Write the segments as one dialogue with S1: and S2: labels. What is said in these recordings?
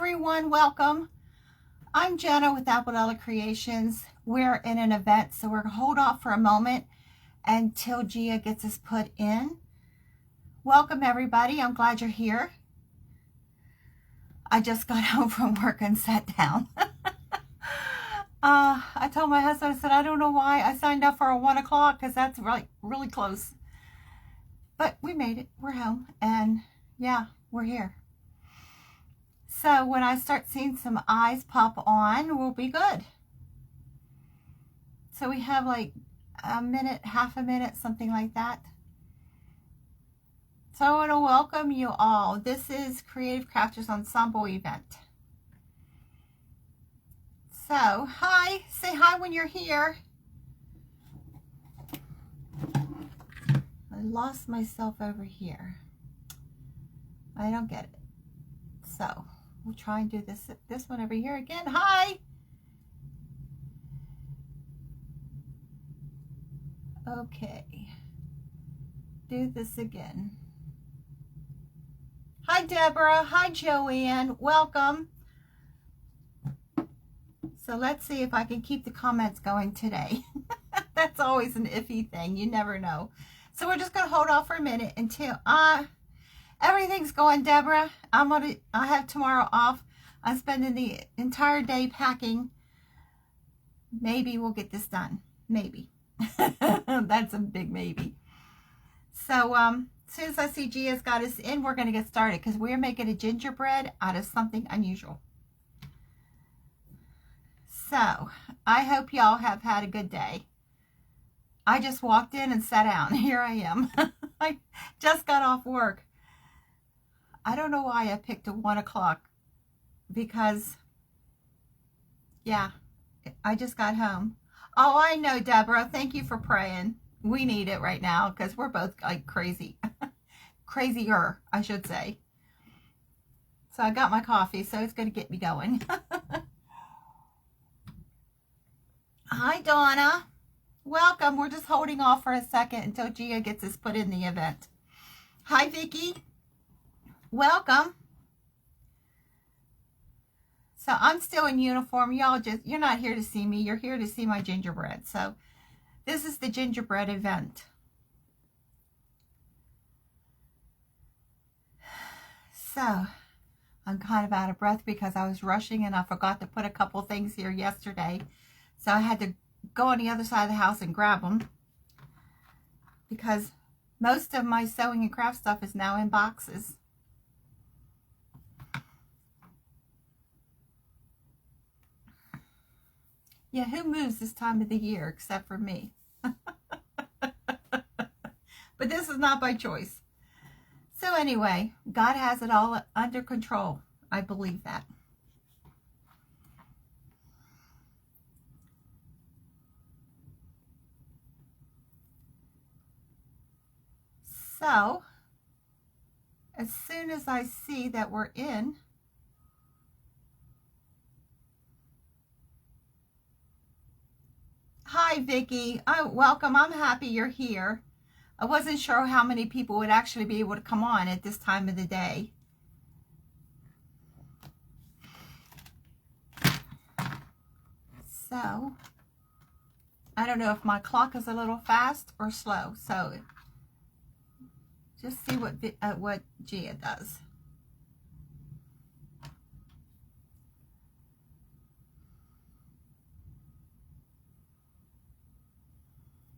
S1: everyone, welcome. I'm Jenna with Apple Creations. We're in an event, so we're going to hold off for a moment until Gia gets us put in. Welcome everybody, I'm glad you're here. I just got home from work and sat down. I told my husband, I said, I don't know why I signed up for a 1 o'clock because that's really close. But we made it, we're home, and yeah, we're here. So when I start seeing some eyes pop on, we'll be good. So we have like a minute, half a minute, something like that. So I want to welcome you all. This is Creative Crafters Ensemble event. So, hi, say hi when you're here. I lost myself over here. I don't get it. So, we'll try and do this one over here again. Hi. Okay. Do this again. Hi, Deborah. Hi, Joanne. Welcome. So let's see if I can keep the comments going today. That's always an iffy thing. You never know. So we're just going to hold off for a minute until everything's going, Deborah. I have tomorrow off. I'm spending the entire day packing. Maybe we'll get this done. Maybe. That's a big maybe. So as soon as I see Gia's got us in, we're going to get started because we're making a gingerbread out of something unusual. So I hope y'all have had a good day. I just walked in and sat down. Here I am. I just got off work. I don't know why I picked a 1 o'clock because, yeah, I just got home. Oh, I know, Deborah. Thank you for praying. We need it right now because we're both like crazy. Crazier, I should say. So I got my coffee, so it's going to get me going. Hi, Donna. Welcome. We're just holding off for a second until Gia gets us put in the event. Hi, Vicki. Welcome. So I'm still in uniform. You're not here to see me. You're here to see my gingerbread. So this is the gingerbread event. So I'm kind of out of breath because I was rushing and I forgot to put a couple things here yesterday. So I had to go on the other side of the house and grab them because most of my sewing and craft stuff is now in boxes. Yeah, who moves this time of the year except for me? But this is not by choice. So anyway, God has it all under control. I believe that. So, as soon as I see that we're in, hi, Vicki. Oh, welcome. I'm happy you're here. I wasn't sure how many people would actually be able to come on at this time of the day. So, I don't know if my clock is a little fast or slow. So, just see what Gia does.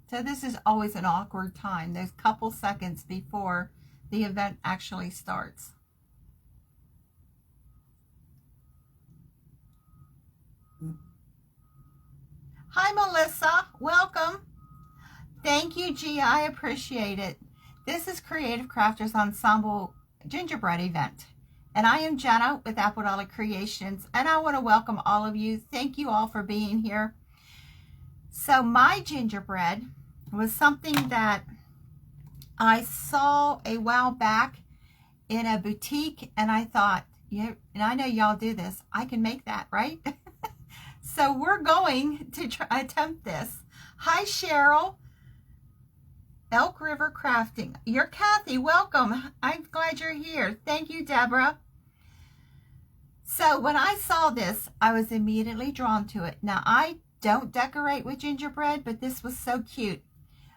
S1: So this is always an awkward time. There's a couple seconds before the event actually starts. Hi, Melissa. Welcome. Thank you, Gia. I appreciate it. This is Creative Crafters Ensemble Gingerbread event. And I am Jenna with Apple Creations. And I want to welcome all of you. Thank you all for being here. So my gingerbread was something that I saw a while back in a boutique, and I thought, yeah, and I know y'all do this, I can make that, right? So we're going to attempt this. Hi, Cheryl. Elk River Crafting. You're Kathy. Welcome. I'm glad you're here. Thank you, Deborah. So when I saw this, I was immediately drawn to it. Now, I don't decorate with gingerbread, but this was so cute.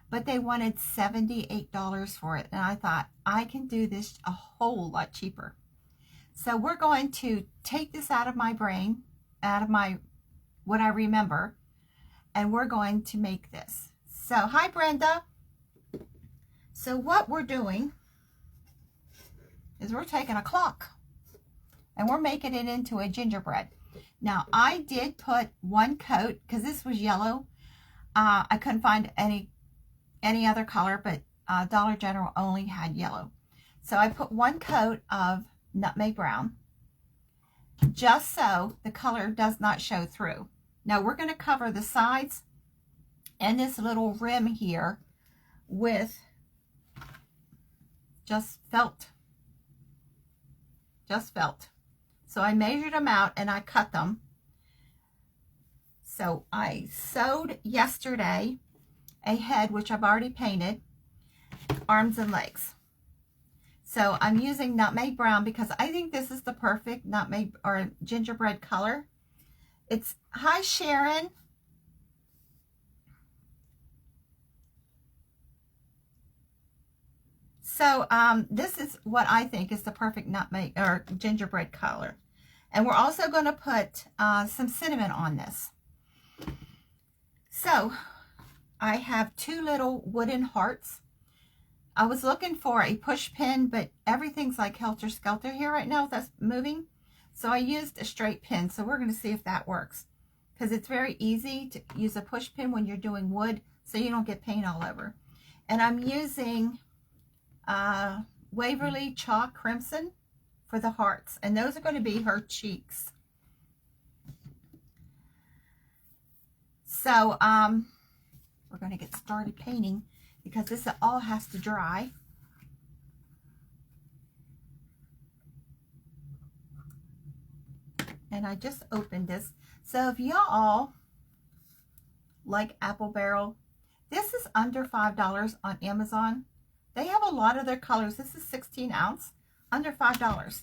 S1: But they wanted $78 for it. And I thought, I can do this a whole lot cheaper. So we're going to take this out of my brain, out of my what I remember, and we're going to make this. So, hi Brenda. So what we're doing is we're taking a clock and we're making it into a gingerbread. Now, I did put one coat because this was yellow. I couldn't find any other color, but Dollar General only had yellow. So I put one coat of nutmeg brown, just so the color does not show through. Now we're going to cover the sides and this little rim here with just felt. So I measured them out and I cut them. So I sewed yesterday a head, which I've already painted, arms and legs. So I'm using nutmeg brown because I think this is the perfect nutmeg or gingerbread color. It's, hi Sharon. So this is what I think is the perfect nutmeg or gingerbread color. And we're also going to put some cinnamon on this. So I have two little wooden hearts. I was looking for a push pin, but everything's like helter-skelter here right now that's moving. So I used a straight pin. So we're going to see if that works. Because it's very easy to use a push pin when you're doing wood so you don't get paint all over. And I'm using Waverly Chalk Crimson for the hearts. And those are going to be her cheeks. So we're going to get started painting because this all has to dry. And I just opened this. So if y'all like Apple Barrel, this is under $5 on Amazon. They have a lot of their colors. This is 16 ounce, under $5.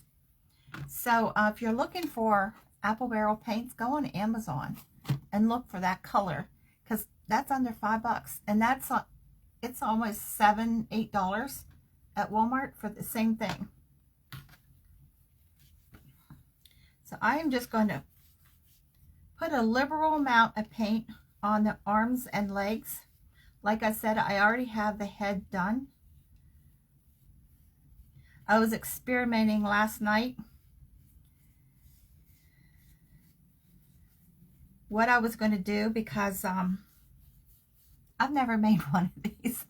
S1: So if you're looking for Apple Barrel paints, go on Amazon and look for that color because that's under $5. And that's it's almost $7, $8 at Walmart for the same thing. So I am just going to put a liberal amount of paint on the arms and legs. Like I said, I already have the head done. I was experimenting last night what I was going to do because I've never made one of these.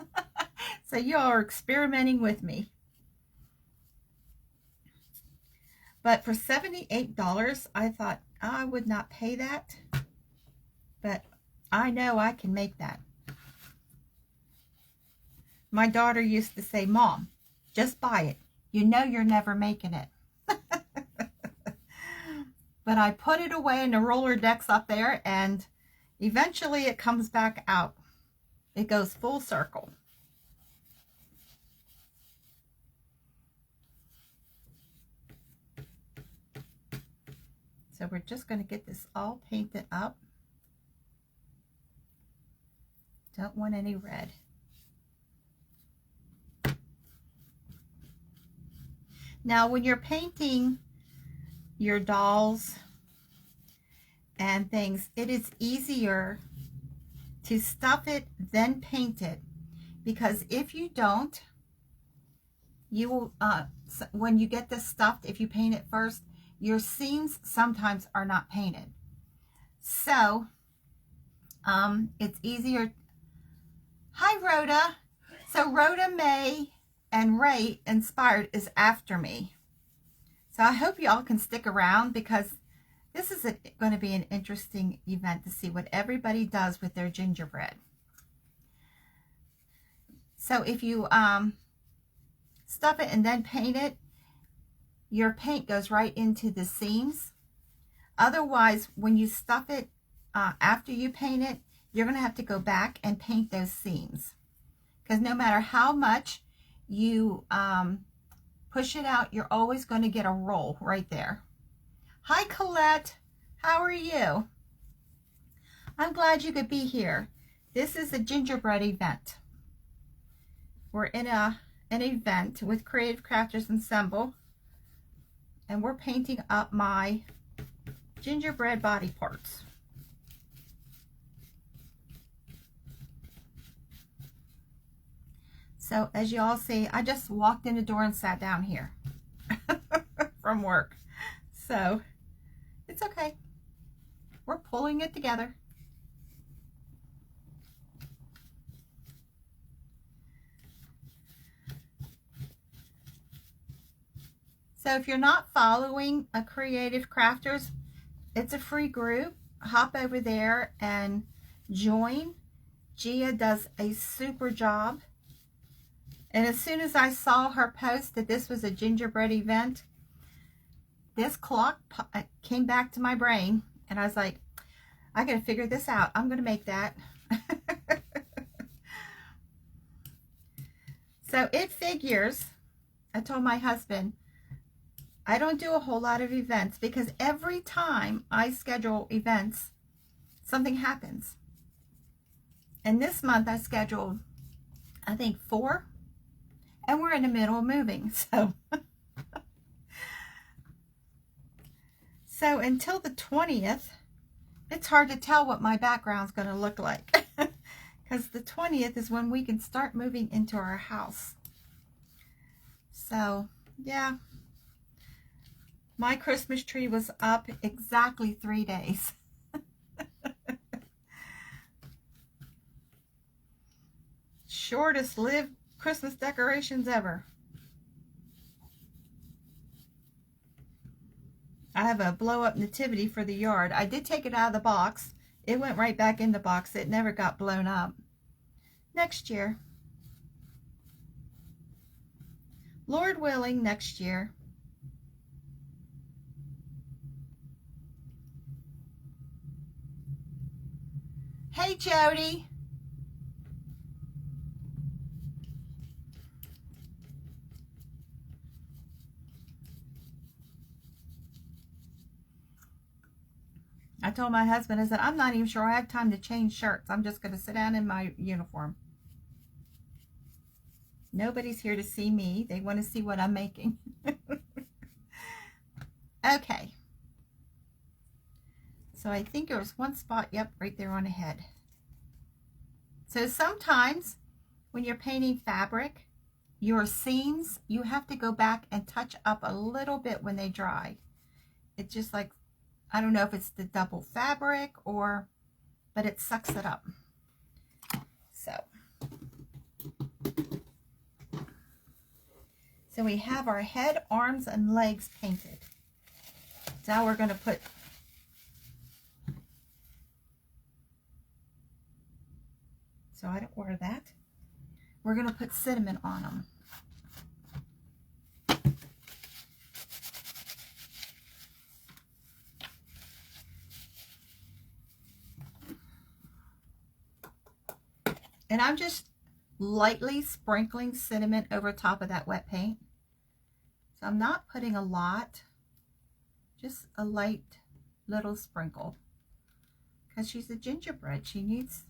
S1: So you are experimenting with me. But for $78, I thought I would not pay that. But I know I can make that. My daughter used to say, Mom, just buy it. You know you're never making it. But I put it away in the roller decks up there, and eventually it comes back out. It goes full circle. So we're just going to get this all painted up. Don't want any red. Now, when you're painting your dolls and things, it is easier to stuff it then paint it, because if you don't, you will when you get this stuffed, if you paint it first, your seams sometimes are not painted. So it's easier. Hi Rhoda. So Rhoda, May, and Ray Inspired is after me. So I hope y'all can stick around because this is going to be an interesting event to see what everybody does with their gingerbread. So if you stuff it and then paint it, your paint goes right into the seams. Otherwise, when you stuff it after you paint it, you're going to have to go back and paint those seams. Because no matter how much you push it out, you're always going to get a roll right there. Hi, Colette. How are you? I'm glad you could be here. This is a gingerbread event. We're in an event with Creative Crafters Ensemble, and we're painting up my gingerbread body parts. So as you all see, I just walked in the door and sat down here from work. So it's okay. We're pulling it together. So if you're not following a Creative Crafters, it's a free group. Hop over there and join. Gia does a super job. And as soon as I saw her post that this was a gingerbread event, this clock came back to my brain, and I was like, I gotta figure this out. I'm gonna make that. So it figures, I told my husband, I don't do a whole lot of events because every time I schedule events, something happens. And this month I scheduled, I think 4. And we're in the middle of moving, so until the 20th, it's hard to tell what my background's going to look like because the 20th is when we can start moving into our house. So yeah, my Christmas tree was up exactly 3 days. Shortest lived Christmas decorations ever. I have a blow up nativity for the yard. I did take it out of the box. It went right back in the box. It never got blown up. Next year. Lord willing, next year. Hey, Jody. I told my husband, I said, I'm not even sure I have time to change shirts. I'm just going to sit down in my uniform. Nobody's here to see me. They want to see what I'm making. Okay. So I think there was one spot, yep, right there on the head. So sometimes when you're painting fabric, your seams, you have to go back and touch up a little bit when they dry. It's just like, I don't know if it's the double fabric but it sucks it up. So we have our head, arms, and legs painted. So now we're going to put so I don't order that. We're going to put cinnamon on them. And I'm just lightly sprinkling cinnamon over top of that wet paint. So I'm not putting a lot, just a light little sprinkle. Because she's a gingerbread, she needs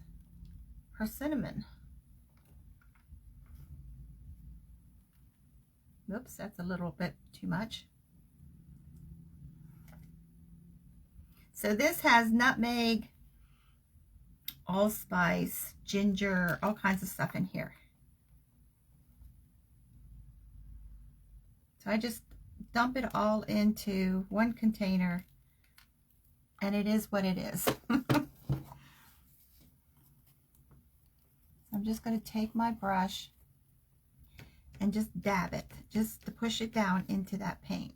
S1: her cinnamon. Oops, that's a little bit too much. So this has nutmeg, allspice, ginger, all kinds of stuff in here. So I just dump it all into one container, and it is what it is. I'm just going to take my brush and just dab it, just to push it down into that paint.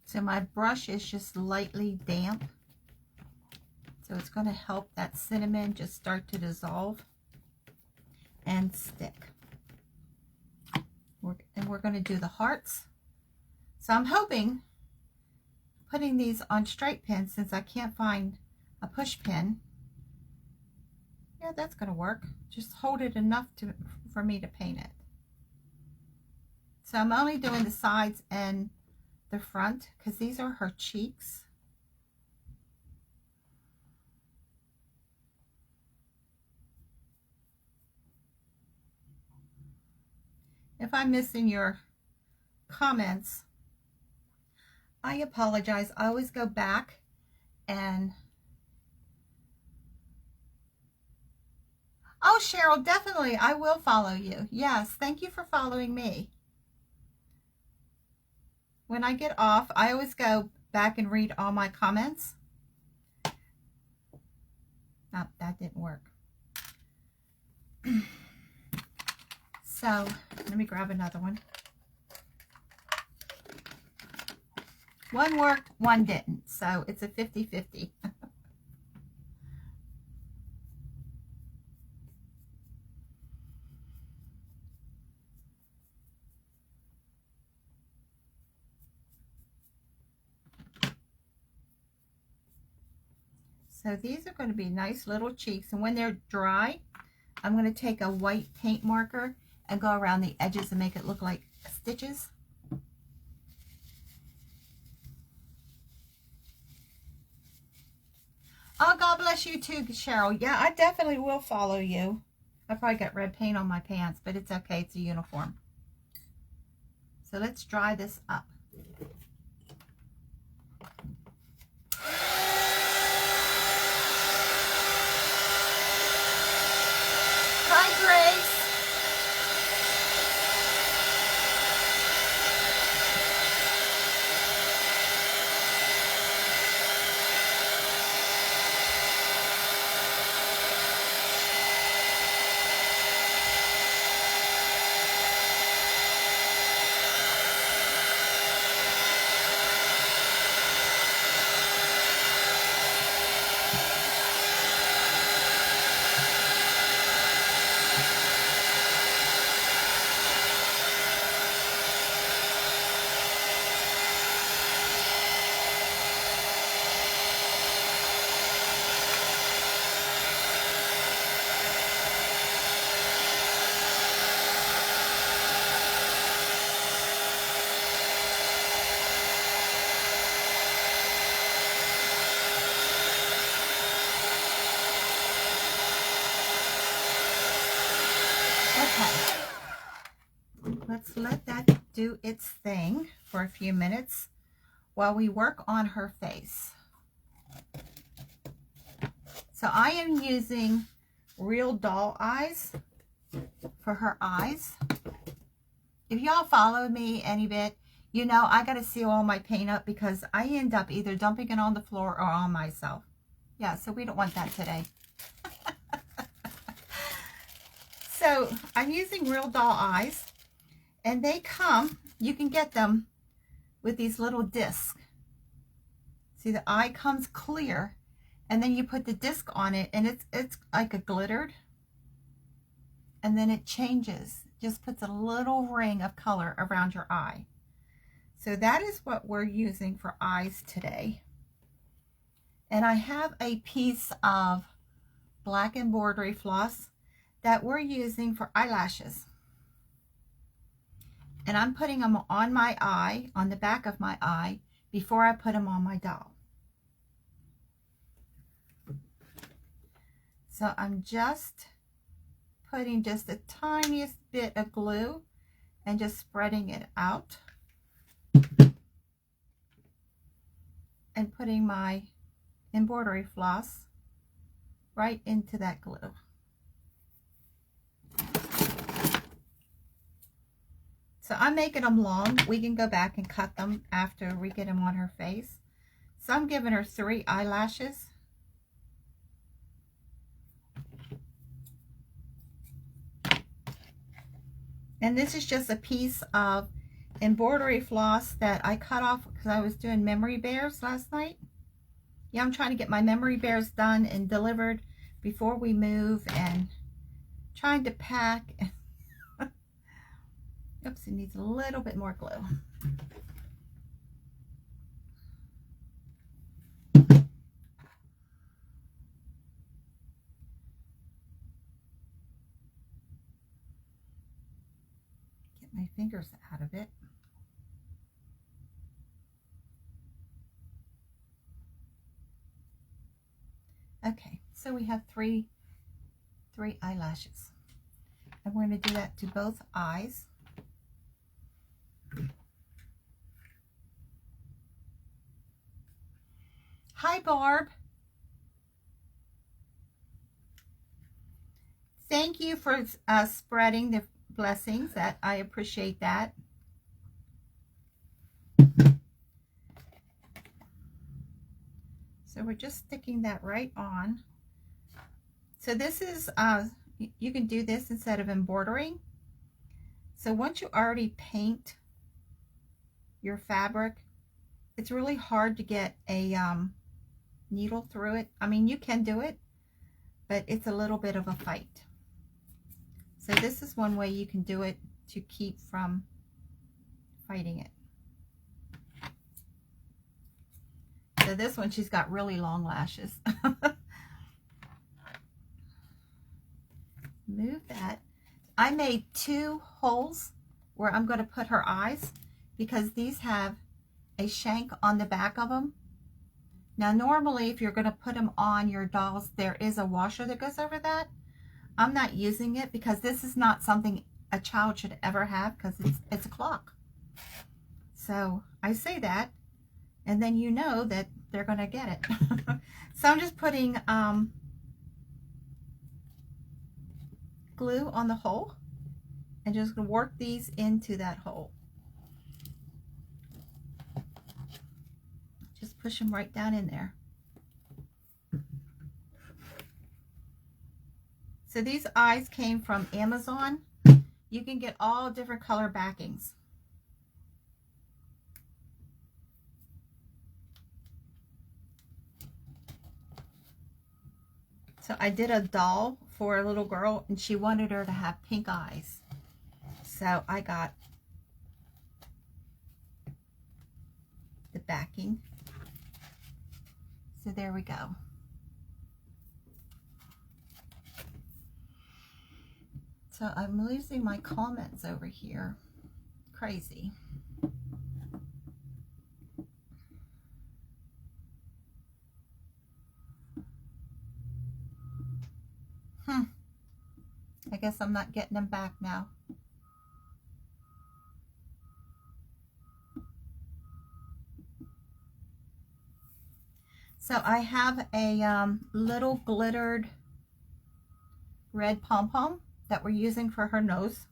S1: So my brush is just lightly damp. So it's going to help that cinnamon just start to dissolve and stick. we're going to do the hearts. So I'm hoping, putting these on straight pins, since I can't find a push pin. Yeah, that's going to work. Just hold it enough for me to paint it. So I'm only doing the sides and the front because these are her cheeks. If I'm missing your comments, I apologize. I always go back and... Oh, Cheryl, definitely. I will follow you. Yes, thank you for following me. When I get off, I always go back and read all my comments. Oh, that didn't work. So, let me grab another one. One worked, one didn't. So, it's a 50-50. So these are going to be nice little cheeks, and when they're dry, I'm going to take a white paint marker and go around the edges and make it look like stitches. Oh, God bless you too, Cheryl. Yeah, I definitely will follow you. I probably got red paint on my pants, but it's okay. It's a uniform. So let's dry this up. Hi, Grace. Let's let that do its thing for a few minutes while we work on her face. So I am using real doll eyes for her eyes. If y'all follow me any bit, you know I got to seal all my paint up because I end up either dumping it on the floor or on myself. Yeah, so we don't want that today. So I'm using real doll eyes. And they come, you can get them with these little discs. See, the eye comes clear, and then you put the disc on it, and it's like a glittered. And then it changes, just puts a little ring of color around your eye. So that is what we're using for eyes today. And I have a piece of black embroidery floss that we're using for eyelashes. And I'm putting them on my eye, on the back of my eye, before I put them on my doll. So I'm just putting just the tiniest bit of glue and just spreading it out. And putting my embroidery floss right into that glue. So I'm making them long. We can go back and cut them after we get them on her face. So I'm giving her 3 eyelashes. And this is just a piece of embroidery floss that I cut off because I was doing memory bears last night. Yeah, I'm trying to get my memory bears done and delivered before we move, and trying to pack. Oops, it needs a little bit more glue. Get my fingers out of it. Okay, so we have three eyelashes. And we're going to do that to both eyes. Hi, Barb. Thank you for spreading the blessings. That I appreciate that. So we're just sticking that right on. So this is, you can do this instead of embroidering. So once you already paint your fabric, it's really hard to get a needle through it. I mean, you can do it, but it's a little bit of a fight. So this is one way you can do it to keep from fighting it. So this one, she's got really long lashes. Move that. I made 2 holes where I'm going to put her eyes because these have a shank on the back of them. Now normally if you're going to put them on your dolls, there is a washer that goes over that. I'm not using it because this is not something a child should ever have because it's a clock. So I say that, and then you know that they're going to get it. So I'm just putting glue on the hole and just going to work these into that hole. Just push them right down in there. So these eyes came from Amazon. You can get all different color backings. So I did a doll for a little girl and she wanted her to have pink eyes. So I got the backing. So there we go. So I'm losing my comments over here. Crazy. I guess I'm not getting them back now. So I have a little glittered red pom-pom that we're using for her nose.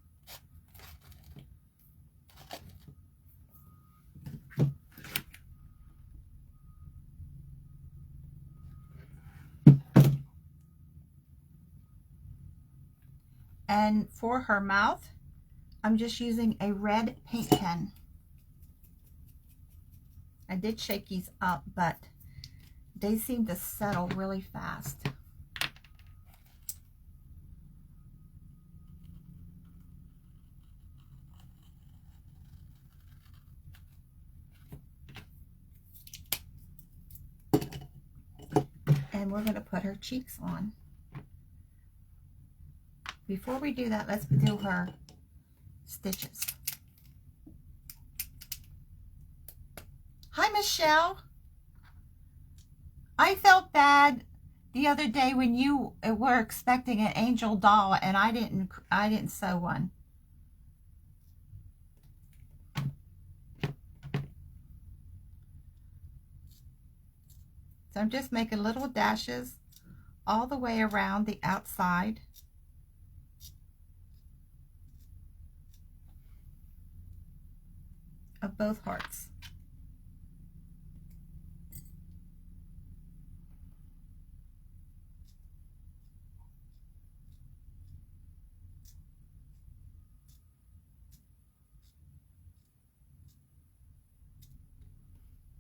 S1: And for her mouth, I'm just using a red paint pen. I did shake these up, but they seem to settle really fast. And we're going to put her cheeks on. Before we do that, let's do her stitches. Hi, Michelle. I felt bad the other day when you were expecting an angel doll and I didn't sew one. So I'm just making little dashes all the way around the outside. Of both hearts.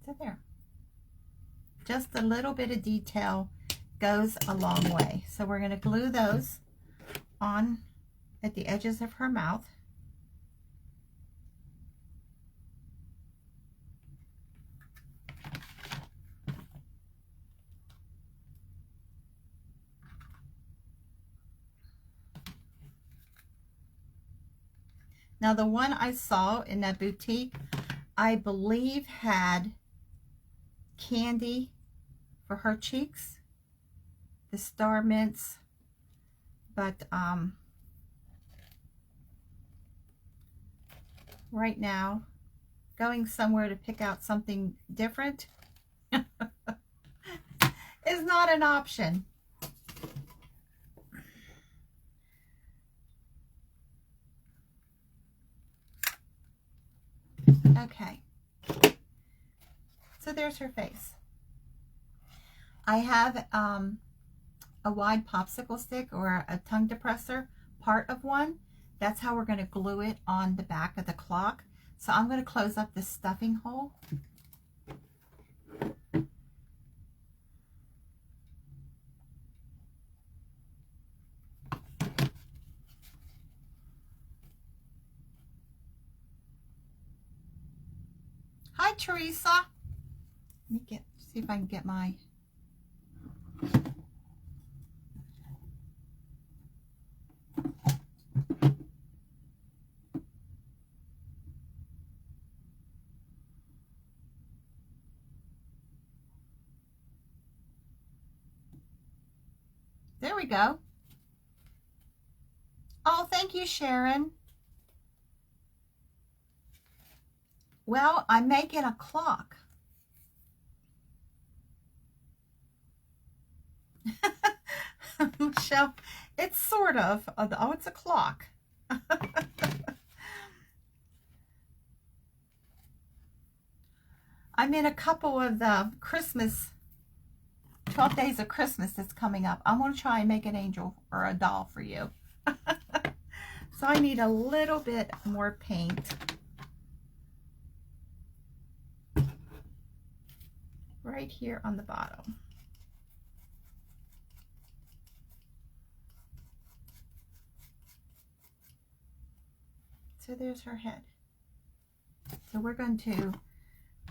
S1: So there. Just a little bit of detail goes a long way. So we're going to glue those on at the edges of her mouth. Now the one I saw in that boutique, I believe had candy for her cheeks, the Star Mints, but right now, going somewhere to pick out something different is not an option. Okay, so there's her face. I have a wide popsicle stick or a tongue depressor, part of one. That's how we're going to glue it on the back of the clock. So I'm going to close up this stuffing hole. Hi, Teresa. Let me see if I can get my... There we go. Oh, thank you, Sharon. Well, I'm making a clock. Michelle, it's sort of. Oh, it's a clock. I'm in a couple of the Christmas, 12 days of Christmas that's coming up. I'm going to try and make an angel or a doll for you. So I need a little bit more paint. Right here on the bottom. So there's her head. So we're going to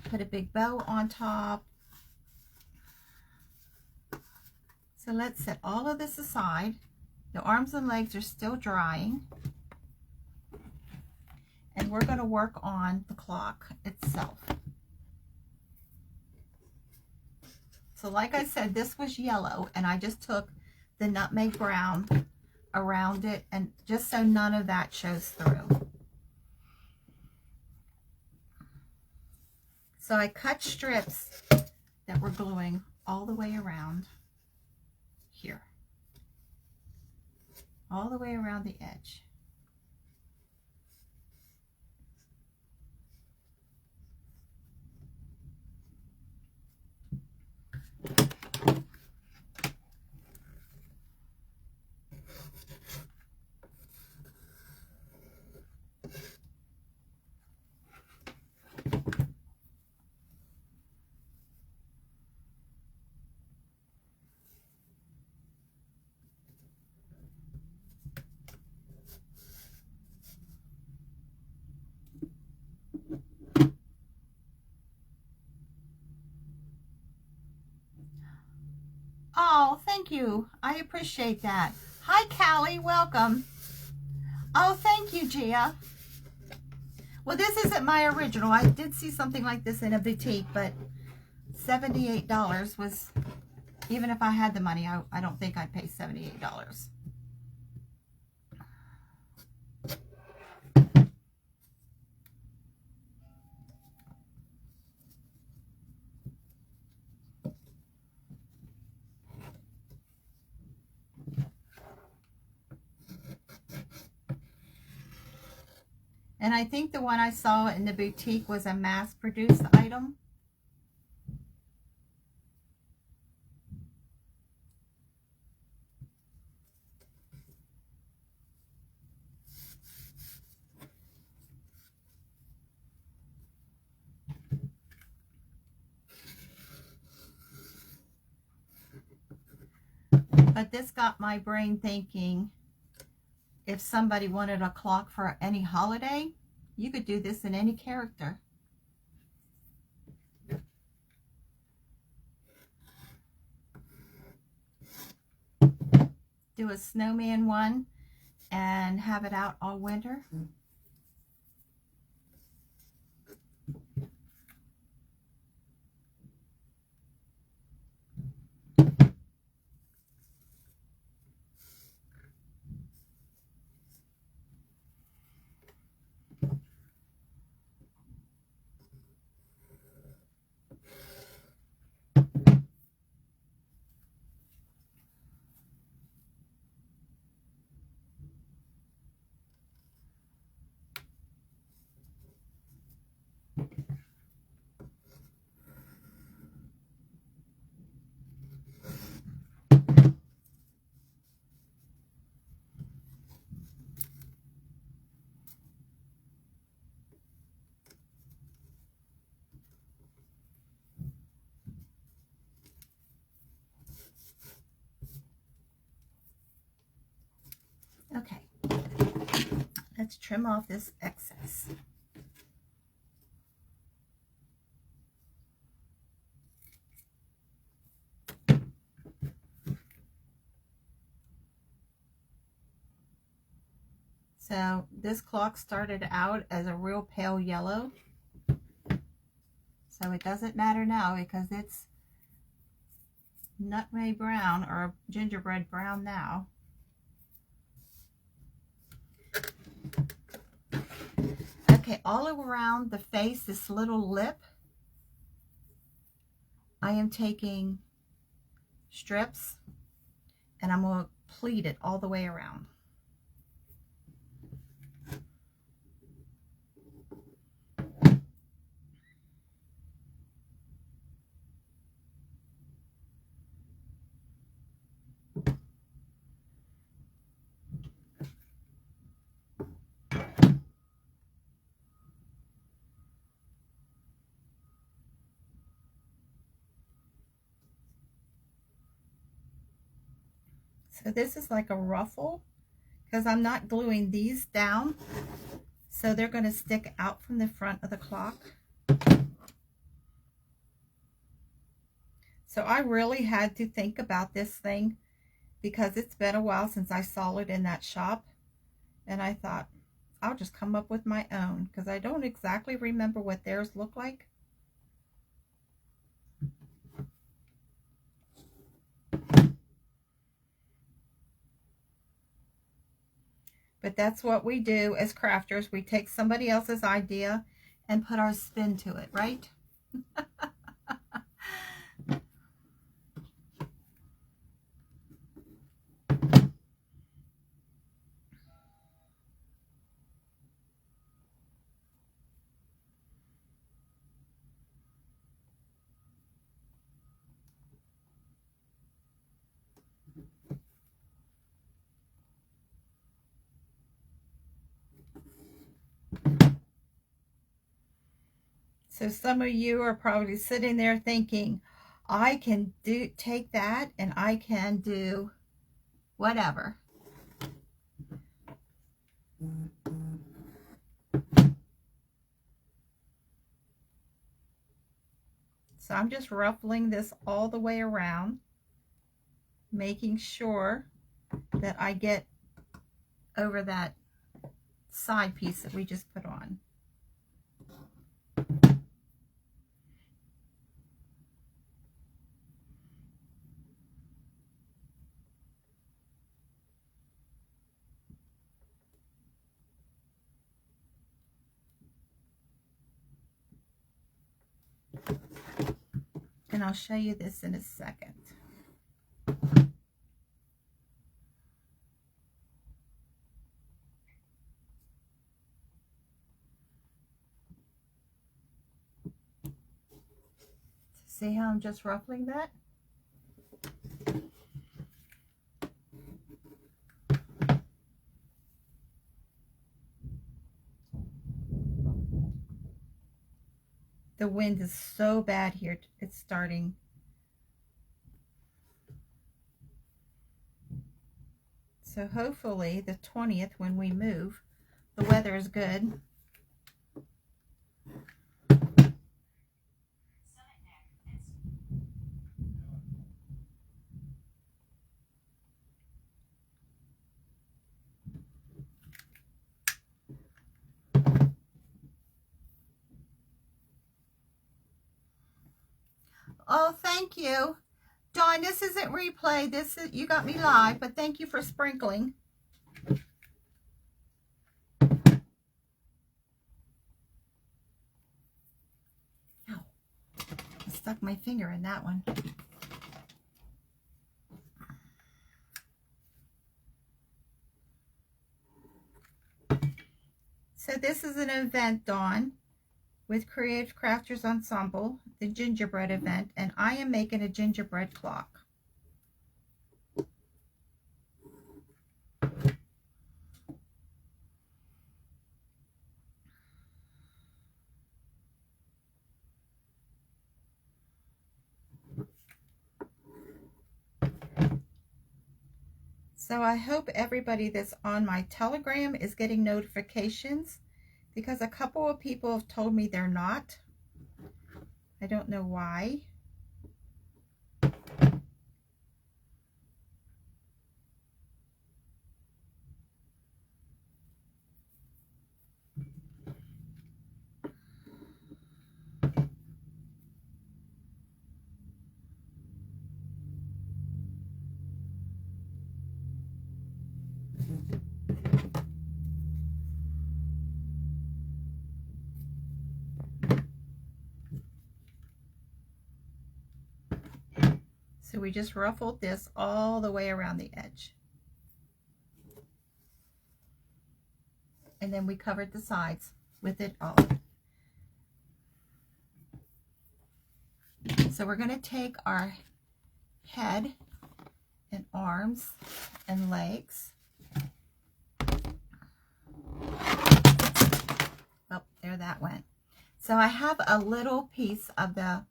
S1: put a big bow on top. So let's set all of this aside. The arms and legs are still drying. And we're going to work on the clock itself. So like I said, this was yellow, and I just took the nutmeg brown around it, and just so none of that shows through. So I cut strips that we're gluing all the way around here, all the way around the edge. Oh, thank you. I appreciate that. Hi, Callie. Welcome. Oh, thank you, Gia. Well, this isn't my original. I did see something like this in a boutique, but $78 was, even if I had the money, I don't think I'd pay $78. And I think the one I saw in the boutique was a mass-produced item. But this got my brain thinking, if somebody wanted a clock for any holiday, you could do this in any character. Do a snowman one and have it out all winter. to trim off this excess. So this clock started out as a real pale yellow. So it doesn't matter now because it's nutmeg brown or gingerbread brown now. Okay, all around the face, this little lip, I am taking strips and I'm going to pleat it all the way around. So this is like a ruffle because I'm not gluing these down, so they're going to stick out from the front of the clock. So I really had to think about this thing because it's been a while since I saw it in that shop, and I thought I'll just come up with my own because I don't exactly remember what theirs look like. But that's what we do as crafters. We take somebody else's idea and put our spin to it, right? So some of you are probably sitting there thinking, I can take that and I can do whatever. So I'm just ruffling this all the way around, making sure that I get over that side piece that we just put on. And I'll show you this in a second. See how I'm just ruffling that? The wind is so bad here. It's starting. So hopefully the 20th when we move, the weather is good. Oh, thank you. Dawn, this isn't replay. This is, you got me live, but thank you for sprinkling. Ow. I stuck my finger in that one. So this is an event, Dawn, with Creative Crafters Ensemble, the gingerbread event, and I am making a gingerbread clock. So I hope everybody that's on my Telegram is getting notifications, because a couple of people have told me they're not. I don't know why. So we just ruffled this all the way around the edge. And then we covered the sides with it all. So we're going to take our head and arms and legs. Oh, there that went. So I have a little piece of the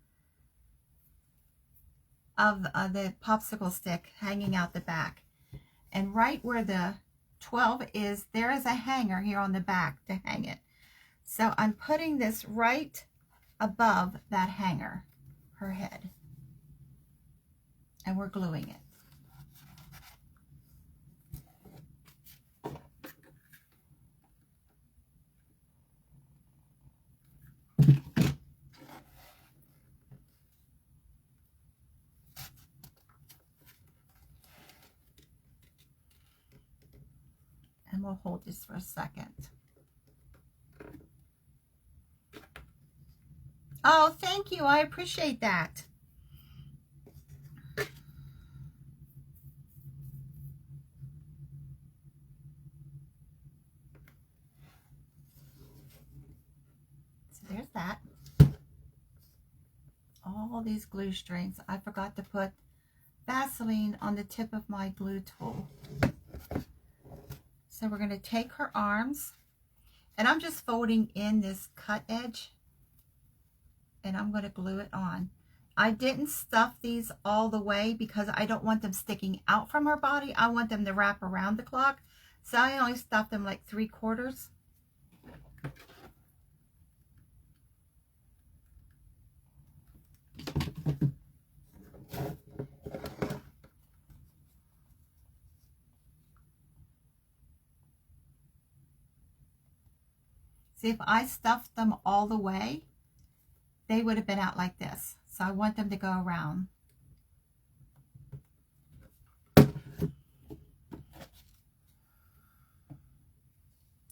S1: popsicle stick hanging out the back, and right where the 12 is, there is a hanger here on the back to hang it. So I'm putting this right above that hanger, her head, and we're gluing it. And we'll hold this for a second. Oh, thank you. I appreciate that. So there's that. All these glue strings. I forgot to put Vaseline on the tip of my glue tool. So we're going to take her arms, and I'm just folding in this cut edge, and I'm going to glue it on. I didn't stuff these all the way because I don't want them sticking out from her body. I want them to wrap around the clock. So I only stuffed them like 3/4. See, if I stuffed them all the way, they would have been out like this. So I want them to go around.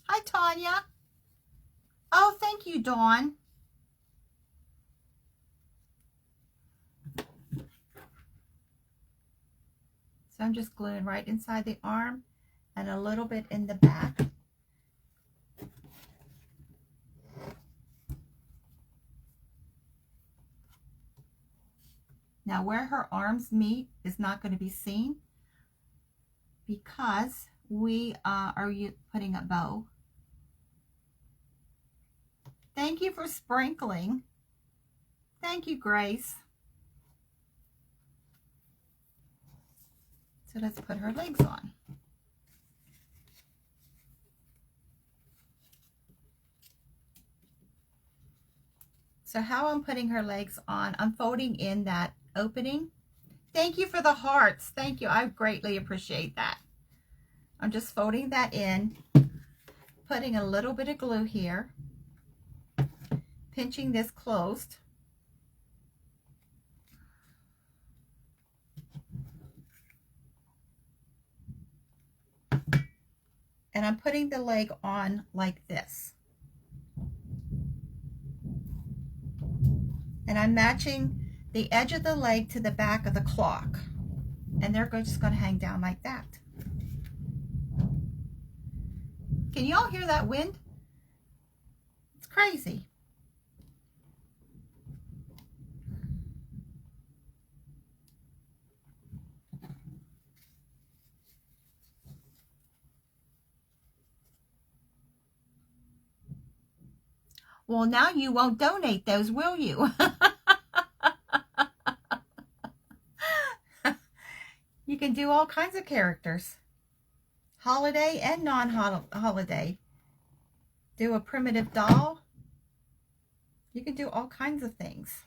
S1: Hi, Tanya. Oh, thank you, Dawn. So I'm just gluing right inside the arm and a little bit in the back. Now where her arms meet is not going to be seen because we are putting a bow. Thank you for sprinkling. Thank you, Grace. So let's put her legs on. So how I'm putting her legs on, I'm folding in that opening. Thank you for the hearts. Thank you. I greatly appreciate that. I'm just folding that in, putting a little bit of glue here, pinching this closed. And I'm putting the leg on like this. And I'm matching the edge of the leg to the back of the clock. And they're just going to hang down like that. Can you all hear that wind? It's crazy. Well, now you won't donate those, will you? You can do all kinds of characters. holiday and non-holiday. Do a primitive doll. You can do all kinds of things.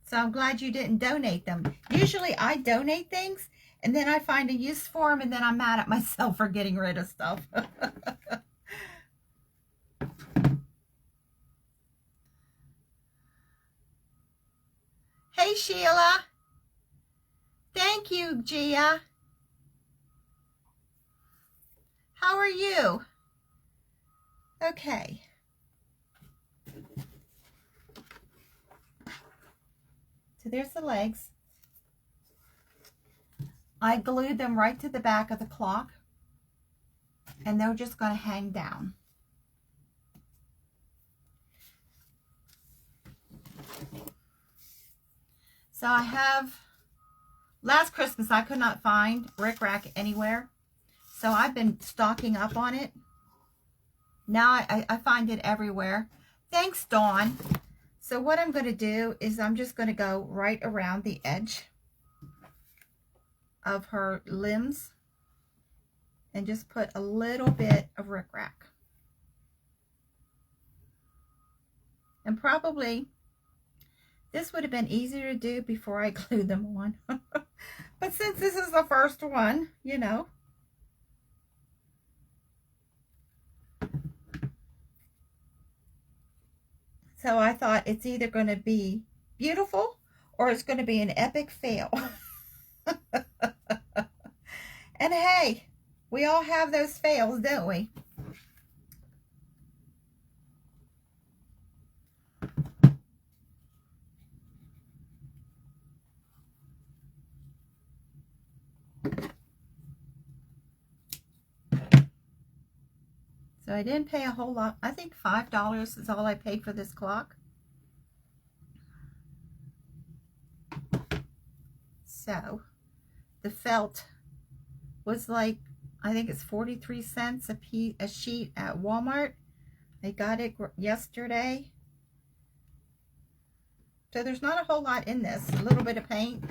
S1: So I'm glad you didn't donate them. Usually I donate things and then I find a use for them and then I'm mad at myself for getting rid of stuff. Hey Sheila. Thank you, Gia. How are you? Okay. So there's the legs. I glued them right to the back of the clock and they're just going to hang down. So I have, last Christmas I could not find Rick Rack anywhere. So I've been stocking up on it. Now I find it everywhere. Thanks, Dawn. So what I'm going to do is I'm just going to go right around the edge of her limbs and just put a little bit of Rick Rack. And probably this would have been easier to do before I glued them on. But since this is the first one, you know. So I thought it's either going to be beautiful or it's going to be an epic fail. And hey, we all have those fails, don't we? So I didn't pay a whole lot. I think $5 is all I paid for this clock. So the felt was like, I think it's 43 cents a sheet at Walmart. I got it yesterday. So there's not a whole lot in this. A little bit of paint.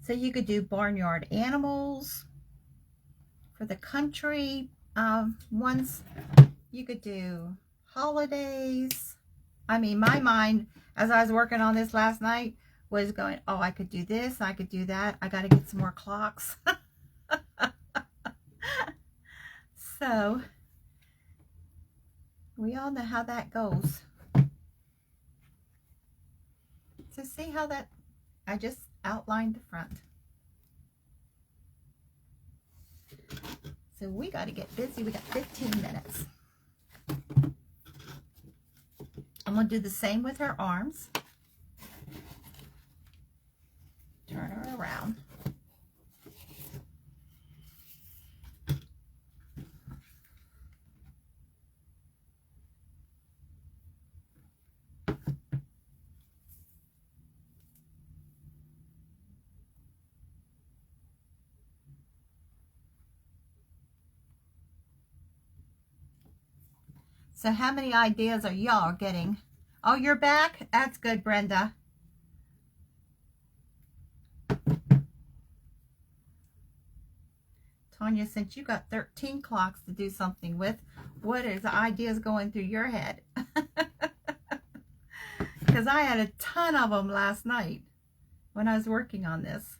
S1: So you could do barnyard animals for the country ones. You could do holidays. I mean, my mind, as I was working on this last night, was going, oh, I could do this, I could do that. I got to get some more clocks. So, we all know how that goes. So see how that, I just outlined the front. So we got to get busy. We got 15 minutes. I'm going to do the same with her arms. Turn her around. So how many ideas are y'all getting? Oh, you're back? That's good, Brenda. Tanya, since you got 13 clocks to do something with, what is the ideas going through your head? Because I had a ton of them last night when I was working on this.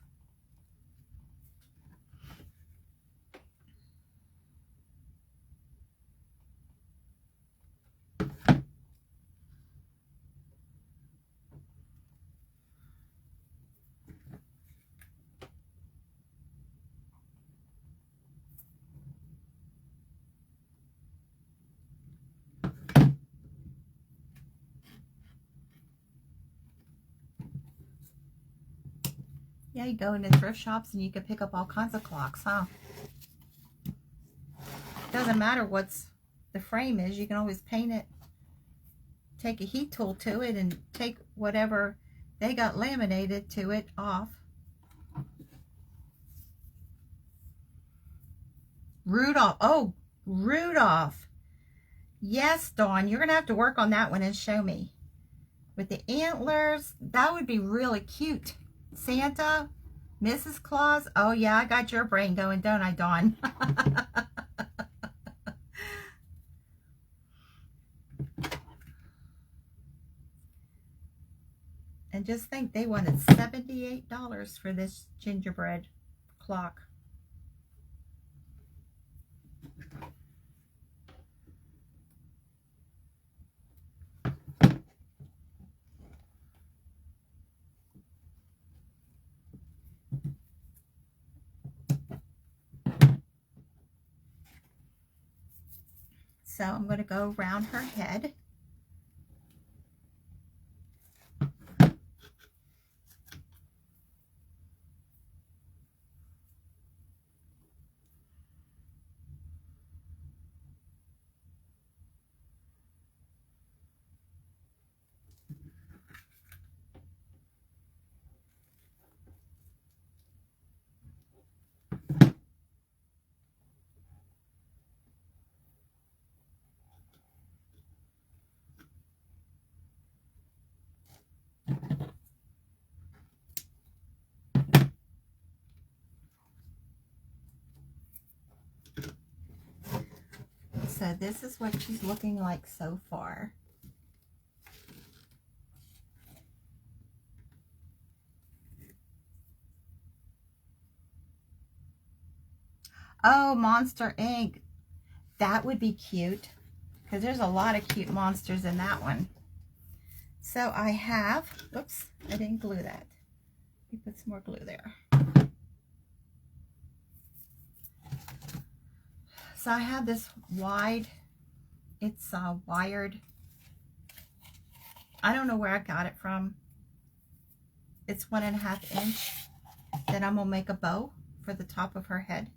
S1: Yeah, you go into thrift shops and you can pick up all kinds of clocks, huh? Doesn't matter what's the frame is. You can always paint it. Take a heat tool to it and take whatever they got laminated to it off. Rudolph. Oh, Rudolph. Yes, Dawn, you're going to have to work on that one and show me. With the antlers, that would be really cute. Santa, Mrs. Claus. Oh, yeah, I got your brain going, don't I, Dawn? And just think, they wanted $78 for this gingerbread clock. So I'm going to go around her head. So this is what she's looking like so far. Oh, Monster Inc. That would be cute, because there's a lot of cute monsters in that one. So I have, oops, I didn't glue that. Let me put some more glue there. So I have this wide, it's wired. I don't know where I got it from. It's 1.5 inch. Then I'm gonna make a bow for the top of her head.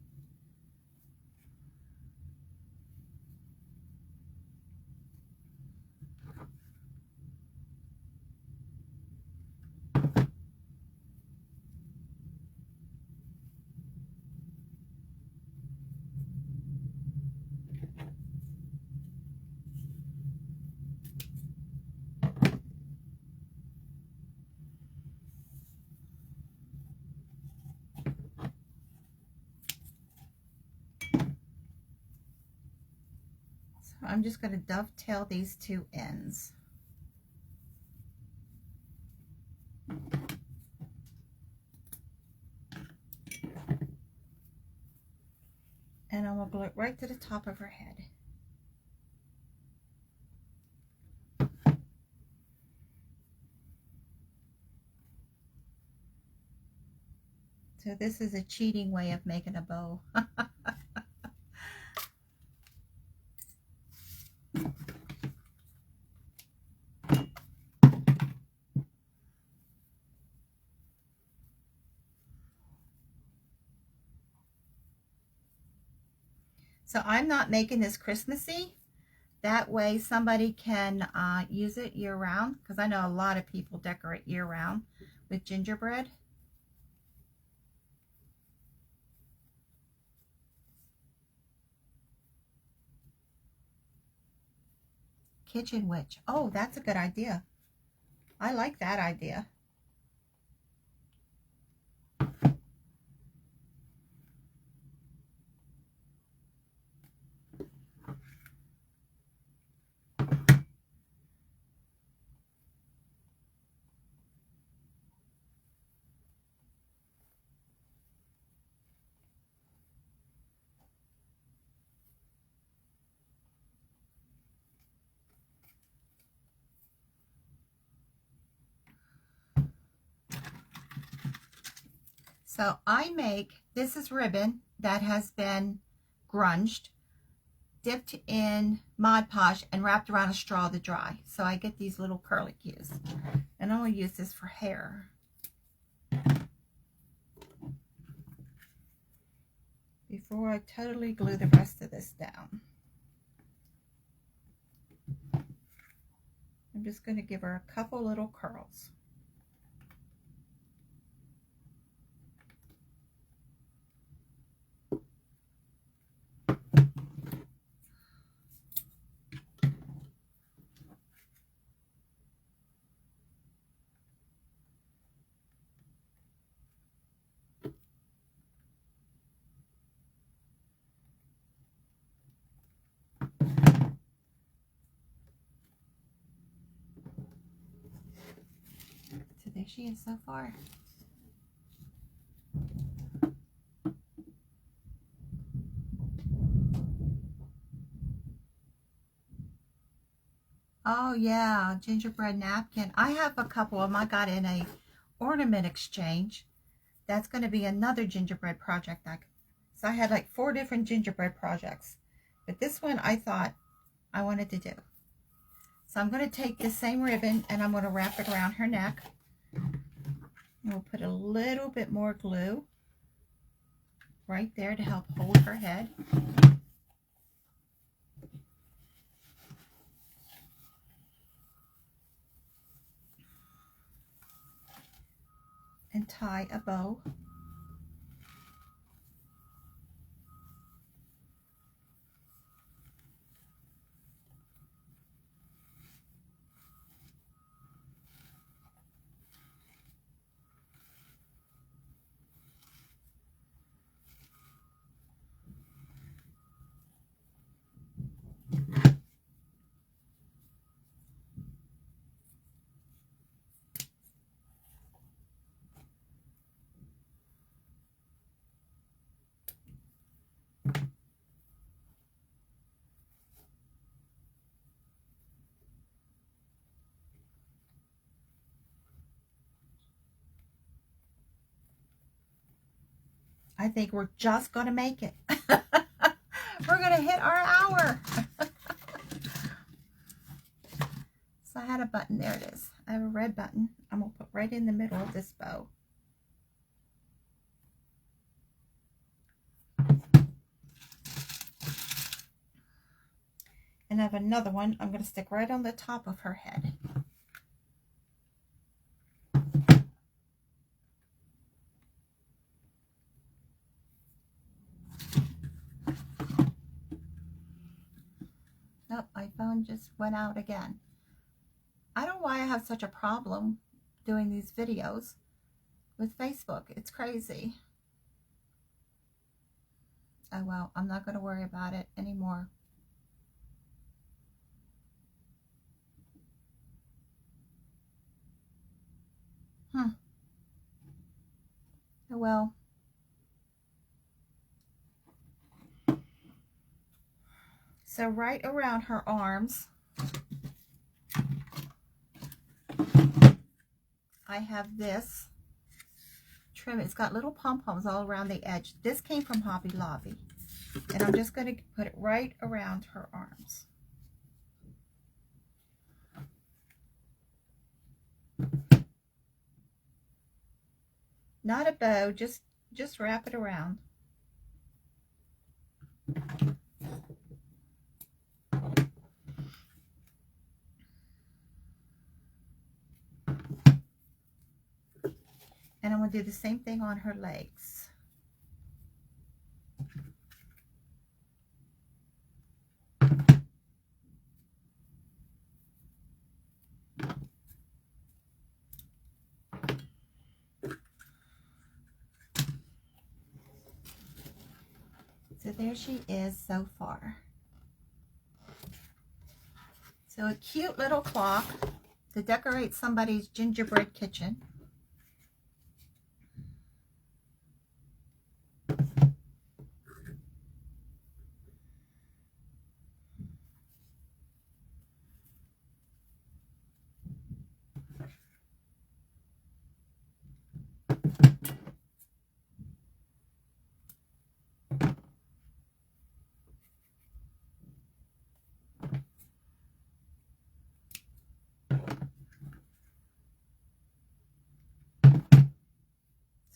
S1: I'm just going to dovetail these two ends. And I'm going to glue it right to the top of her head. So this is a cheating way of making a bow. So I'm not making this Christmassy. That way somebody can use it year-round, because I know a lot of people decorate year-round with gingerbread. Kitchen witch. Oh, that's a good idea. I like that idea. So I make, this is ribbon that has been grunged, dipped in Mod Podge, and wrapped around a straw to dry. So I get these little curlicues. And I'm going to use this for hair. Before I totally glue the rest of this down. I'm just going to give her a couple little curls. So there she is so far. Oh yeah, gingerbread napkin. I have a couple of them. I got in a ornament exchange. That's going to be another gingerbread project. So I had like 4 different gingerbread projects. But this one I thought I wanted to do. So I'm going to take the same ribbon and I'm going to wrap it around her neck. And we'll put a little bit more glue right there to help hold her head. And tie a bow. I think we're just going to make it. We're going to hit our hour. So I had a button. There it is. I have a red button. I'm going to put right in the middle of this bow. And I have another one I'm going to stick right on the top of her head. Oh, my phone just went out again. I don't know why I have such a problem doing these videos with Facebook. It's crazy. Oh well, I'm not going to worry about it anymore. Oh well. So right around her arms, I have this trim. It's got little pom-poms all around the edge. This came from Hobby Lobby. And I'm just going to put it right around her arms. Not a bow, just wrap it around. And I'm going to do the same thing on her legs. So there she is so far. So a cute little clock to decorate somebody's gingerbread kitchen.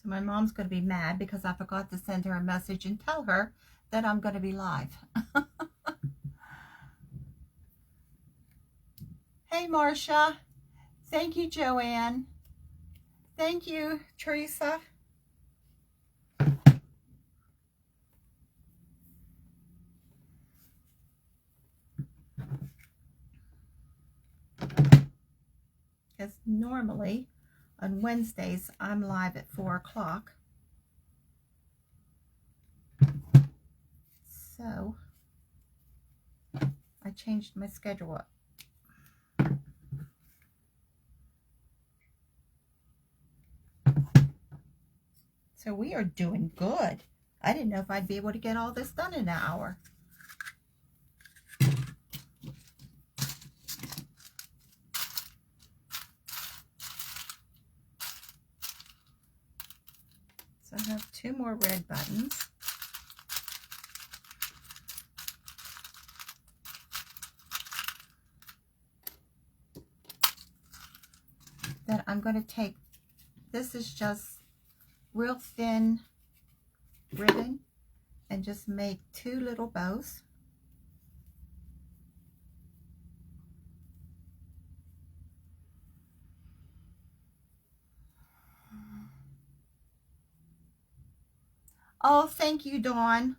S1: So my mom's going to be mad because I forgot to send her a message and tell her that I'm going to be live. Hey, Marcia. Thank you, Joanne. Thank you, Teresa. Because normally on Wednesdays, I'm live at 4 o'clock. So I changed my schedule up. So we are doing good. I didn't know if I'd be able to get all this done in an hour. So I have 2 more red buttons. Then I'm going to take, this is just real thin ribbon, and just make 2 little bows. Oh, thank you, Dawn.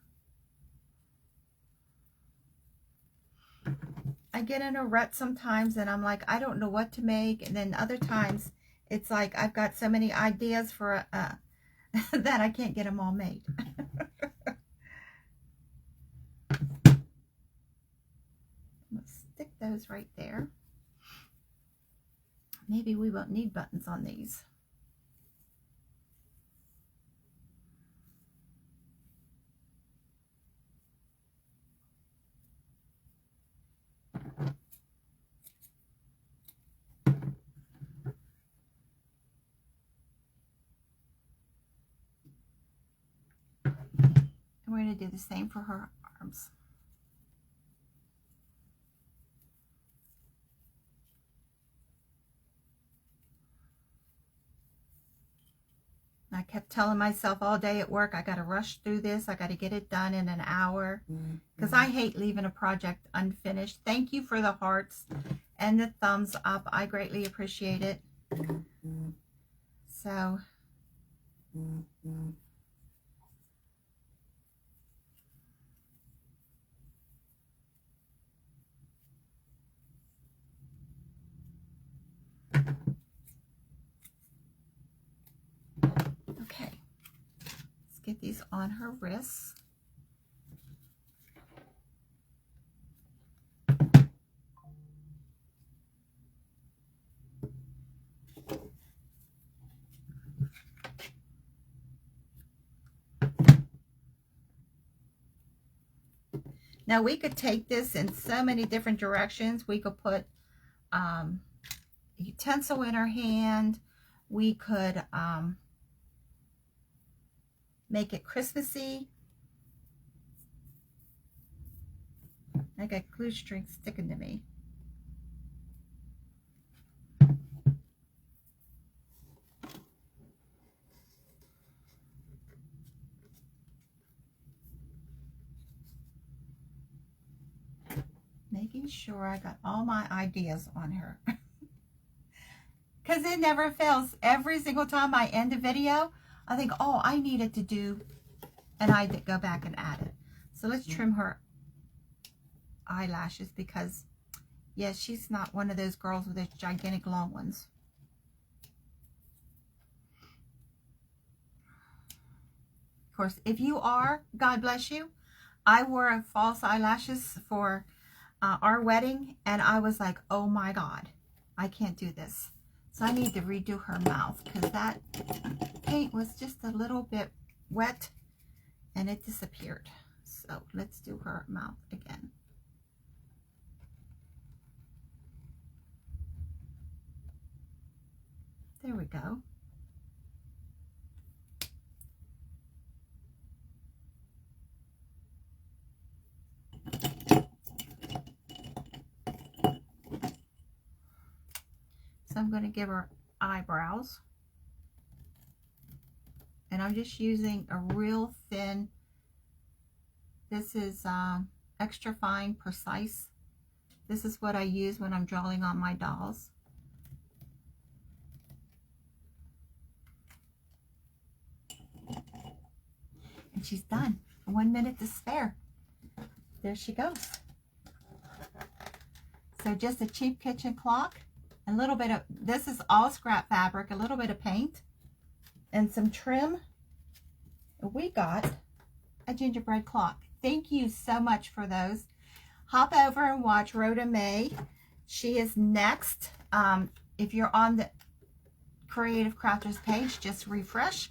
S1: I get in a rut sometimes and I'm like, I don't know what to make. And then other times it's like I've got so many ideas for that I can't get them all made. Let's stick those right there. Maybe we won't need buttons on these. And we're going to do the same for her arms. I kept telling myself all day at work, I got to rush through this. I got to get it done in an hour, because I hate leaving a project unfinished. Thank you for the hearts and the thumbs up. I greatly appreciate it. So, okay. Let's get these on her wrists. Now we could take this in so many different directions. We could put a utensil in her hand. We could make it Christmassy. I got glue string sticking to me. Making sure I got all my ideas on her. Because it never fails. Every single time I end a video, I think, oh, I needed to do, and I go back and add it. So let's trim her eyelashes, because, yes, she's not one of those girls with those gigantic long ones. Of course, if you are, God bless you. I wore false eyelashes for our wedding, and I was like, oh my God, I can't do this. So I need to redo her mouth, because that paint was just a little bit wet and it disappeared. So let's do her mouth again. There we go. So I'm going to give her eyebrows. And I'm just using a real thin, this is extra fine, precise. This is what I use when I'm drawing on my dolls. And she's done. 1 minute to spare. There she goes. So just a cheap kitchen clock. A little bit of, this is all scrap fabric, a little bit of paint, and some trim. We got a gingerbread clock. Thank you so much for those. hop over and watch Rhoda May. She is next. If you're on the Creative Crafters page, just refresh.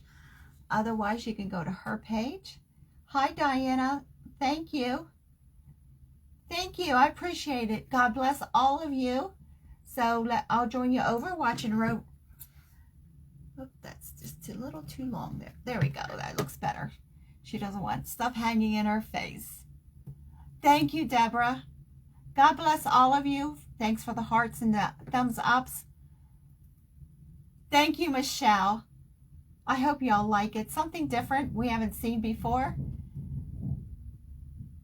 S1: Otherwise, you can go to her page. Hi, Diana. Thank you. Thank you. I appreciate it. God bless all of you. So I'll join you over watching Rhoda. Oop, that's just a little too long there. There we go. That looks better. She doesn't want stuff hanging in her face. Thank you, Deborah. God bless all of you. Thanks for the hearts and the thumbs ups. Thank you, Michelle. I hope y'all like it. Something different we haven't seen before.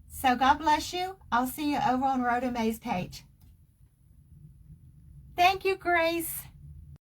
S1: So God bless you. I'll see you over on Rhoda May's page. Thank you, Grace.